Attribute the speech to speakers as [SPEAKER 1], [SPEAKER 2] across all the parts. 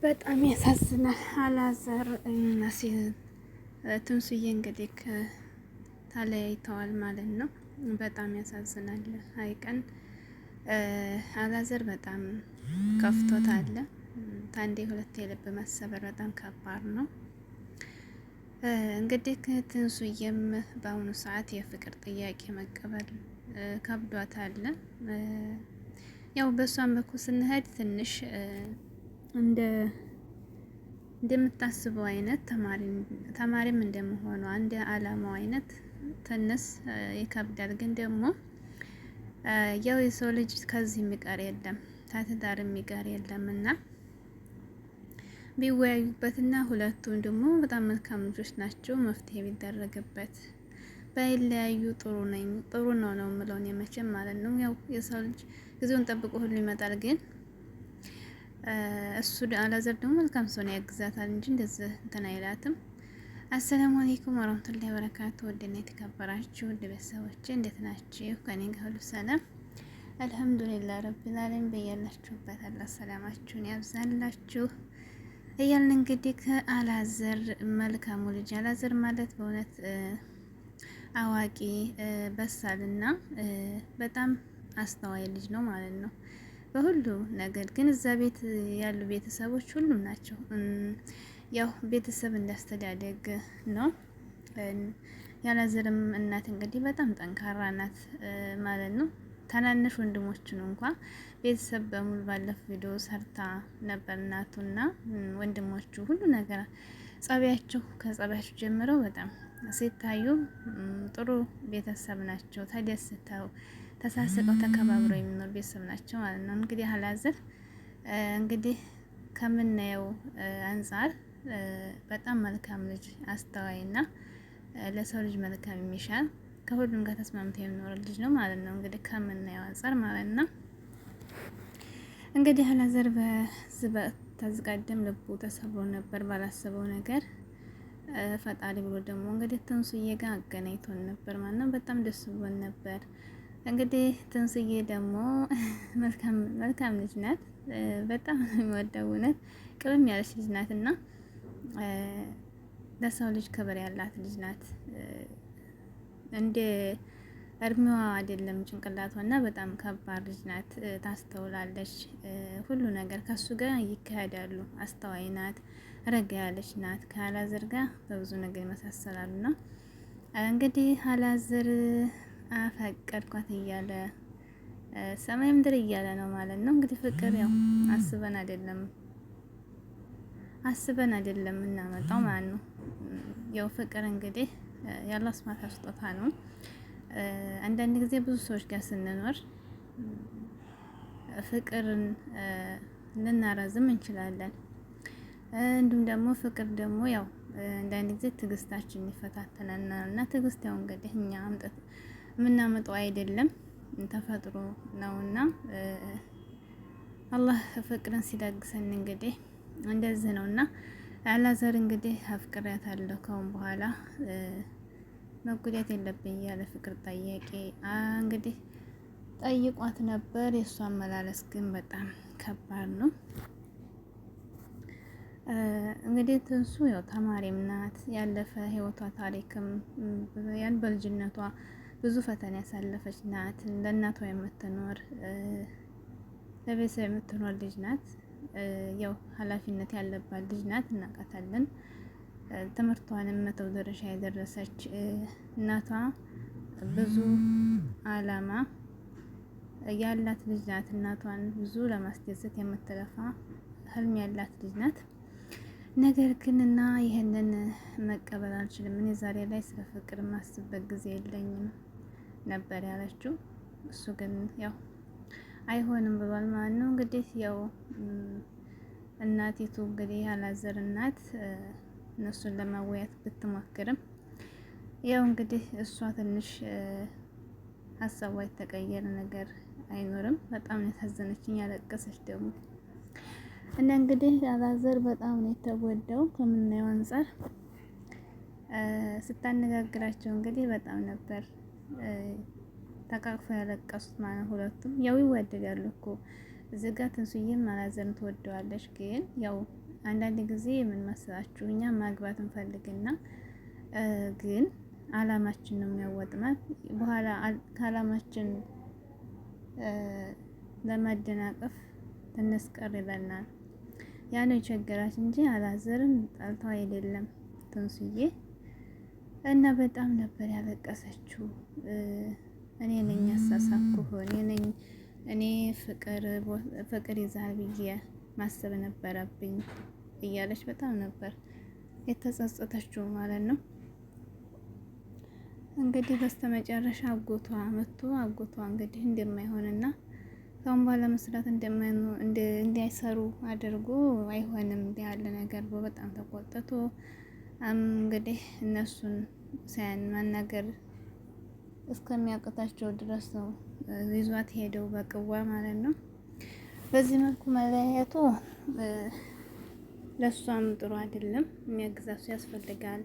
[SPEAKER 1] በጣም ያሳዝናል። አላዘር እና ትንሱዬ እንግዲህ ተለያይተዋል ማለት ነው። በጣም ያሳዝናል። ሀይቀን አላዘር በጣም ከፍቶታል። ታንዴ ሁለቴ የልብ መሰበር በጣም ከባድ ነው። እንግዲህ ትንሱዬም በአሁኑ ሰዓት የፍቅር ጥያቄ መቀበል ከብዷታል። ያው በእሷን በኩል ስንሄድ ትንሽ እንደምታስበው አይነት ተማሪም እንደመሆኗ እንደ አላማው አይነት ትንሽ ይከብዳል። ግን ደግሞ ያው የሰው ልጅ ከዚህ የሚቀር የለም ከትዳር የሚቀር የለም እና ቢወያዩበትና ሁለቱም ደግሞ በጣም መልካም ልጆች ናቸው። መፍትሄ ቢደረግበት ባይለያዩ ጥሩ ነው የምለው እኔ መቼም ማለት ነው። ያው የሰው ልጅ ጊዜውን ጠብቆ ሁሉ ይመጣል። ግን እሱ አላዘር ደግሞ መልካም ሰው ነው፣ ያግዛታል እንጂ እንደዚህ እንትን አይላትም። አሰላሙ አለይኩም ወራህመቱላሂ ወበረካቱ። ወደኔ የተከበራችሁ ውድ ቤተሰቦቼ እንዴት ናችሁ? ከኔ ጋር ሁሉ ሰላም አልሐምዱሊላህ ረቢል ዓለሚን። በያላችሁበት አላህ ሰላማችሁን ያብዛላችሁ እያልን እንግዲህ ከአላዘር መልካሙ ልጅ አላዘር ማለት በእውነት አዋቂ በሳልና በጣም አስተዋይ ልጅ ነው ማለት ነው በሁሉ ነገር። ግን እዛ ቤት ያሉ ቤተሰቦች ሁሉም ናቸው። ያው ቤተሰብ እንዳስተዳደግ ነው። ያላዘርም እናት እንግዲህ በጣም ጠንካራ ናት ማለት ነው። ታናነሽ ወንድሞችን እንኳን ቤተሰብ በሙሉ ባለፈው ቪዲዮ ሰርታ ነበር። እናቱና ወንድሞቹ ሁሉ ነገር ከጸባያቸው ጀምረው በጣም ሲታዩ ጥሩ ቤተሰብ ናቸው። ተደስተው ተሳስቀው ተከባብረው የሚኖር ቤተሰብ ናቸው ማለት ነው። እንግዲህ አላዘር እንግዲህ ከምናየው አንጻር በጣም መልካም ልጅ፣ አስተዋይና ለሰው ልጅ መልካም የሚሻል ከሁሉም ጋር ተስማምቶ የሚኖር ልጅ ነው ማለት ነው። እንግዲህ ከምናየው አንጻር ማለት ነው። እንግዲህ አላዘር ተዝቀደም ልቡ ተሰብሮ ነበር ባላሰበው ነገር። ፈጣሪ ብሎ ደግሞ እንግዲህ ትንሱዬ ጋር አገናኝቶን ነበር ማለት ነው። በጣም ደስ ብሎን ነበር። እንግዲህ ትንሱዬ ደግሞ መልካም ልጅ ናት። በጣም የሚወደው እውነት ቅብም ያለች ልጅ ናት እና ለሰው ልጅ ክብር ያላት ልጅ ናት። እንደ እድሜዋ አይደለም ጭንቅላቷ እና በጣም ከባድ ልጅ ናት። ታስተውላለች። ሁሉ ነገር ከሱ ጋር ይካሄዳሉ። አስተዋይ ናት። ረጋ ያለች ናት። ከአላዘር ጋር በብዙ ነገር ይመሳሰላሉና እንግዲህ አላዘር አፈቀድኳት እያለ ሰማይ ምድር እያለ ነው ማለት ነው። እንግዲህ ፍቅር ያው አስበን አይደለም እናመጣው ማለት ነው። ያው ፍቅር እንግዲህ ያለው ስማታ ስጦታ ነው። አንዳንድ ጊዜ ብዙ ሰዎች ጋር ስንኖር ፍቅርን ልናረዝም እንችላለን። እንዲሁም ደግሞ ፍቅር ደግሞ ያው አንዳንድ ጊዜ ትዕግስታችን ይፈታተናል እና ትዕግስት ያው እንግዲህ እኛ የምናመጣው አይደለም ተፈጥሮ ነውና አላህ ፍቅርን ሲለግሰን እንግዲህ እንደዚህ ነውና አላዘር እንግዲህ አፍቅሬያታለሁ ከአሁን በኋላ መጉዳት የለብኝ ያለ ፍቅር ጠያቄ እንግዲህ ጠይቋት ነበር። የእሷ አመላለስ ግን በጣም ከባድ ነው። እንግዲህ ትንሱ ያው ተማሪም ናት። ያለፈ ህይወቷ ታሪክም ያን በልጅነቷ ብዙ ፈተና ያሳለፈች ናት። ለእናቷ የምትኖር ለቤተሰብ የምትኖር ልጅ ናት። ያው ኃላፊነት ያለባት ልጅ ናት። እናውቃታለን። ትምህርቷንም መተው ደረጃ የደረሰች እናቷ ብዙ አላማ ያላት ልጅ ናት። እናቷን ብዙ ለማስደሰት የምትለፋ ህልም ያላት ልጅ ናት። ነገር ግን ይህንን መቀበል አልችልም፣ እኔ ዛሬ ላይ ስለ ፍቅር ማስብበት ጊዜ የለኝም ነበር ያለችው። እሱ ግን ያው አይሆንም ብሏል ማለት ነው። እንግዲህ ያው እናቲቱ እንግዲህ አላዘር እናት እነሱን ለማወያት ብትሞክርም ያው እንግዲህ እሷ ትንሽ ሀሳቧ የተቀየረ ነገር አይኖርም። በጣም ነው ያሳዘነችኝ፣ ያለቀሰች ደግሞ እና እንግዲህ አላዘር በጣም ነው የተጎዳው ከምናየው አንፃር። ስታነጋግራቸው እንግዲህ በጣም ነበር ተቃቅፈው ያለቀሱት ማለት ሁለቱም ያው ይዋደዳሉ እኮ እዚህ ጋር ትንሱዬም አላዘርን ትወደዋለች። ግን ያው አንዳንድ ጊዜ ምን መስላችሁ እኛ ማግባት እንፈልግና ግን አላማችን ነው የሚያወጥናት። በኋላ ከአላማችን ለማደናቀፍ ትንሽ ቀር ይለናል። ያ ነው የቸገራት እንጂ አላዘርን ጣልተው አይደለም ትንሱዬ። እና በጣም ነበር ያለቀሰችው። እኔ ነኝ ያሳሳኩህ፣ እኔ ፍቅር ይዛል ብዬ ማሰብ ነበረብኝ እያለች በጣም ነበር የተጸጸተችው ማለት ነው። እንግዲህ በስተመጨረሻ አጎቷ መጥቶ አጎቷ እንግዲህ እንደማይሆንና ካሁን በኋላ መስራት እንዳይሰሩ አድርጎ አይሆንም ያለ ነገር በጣም ተቆጥቶ እንግዲህ እነሱን ማናገር እስከሚያቅታቸው ድረስ ነው ይዟት ሄደው በቅዋ ማለት ነው። በዚህ መልኩ መለያየቱ ለሷም ጥሩ አይደለም። የሚያግዛት ያስፈልጋል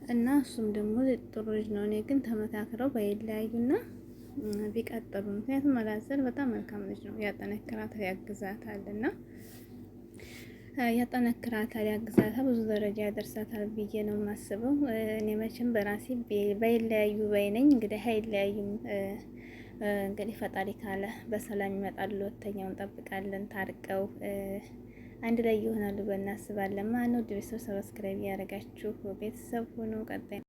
[SPEAKER 1] እና እሱም ደግሞ ጥሩ ልጅ ነው። እኔ ግን ተመካክረው ባይለያዩና ቢቀጥሉ፣ ምክንያቱም አላዘር በጣም መልካም ልጅ ነው። ያጠነክራታል፣ ያግዛታል እና ያጠነክራታል፣ ያግዛታል፣ ብዙ ደረጃ ያደርሳታል ብዬ ነው የማስበው። እኔ መቼም በራሴ ባይለያዩ ባይነኝ። እንግዲህ አይለያዩም። እንግዲህ ፈጣሪ ካለ በሰላም ይመጣሉ። ሁለተኛውን እንጠብቃለን። ታርቀው አንድ ላይ ይሆናሉ ብለን እናስባለን። ማነው ቤተሰብ ሰብስክራይብ ያደረጋችሁ ቤተሰብ ሆኖ ቀጣይ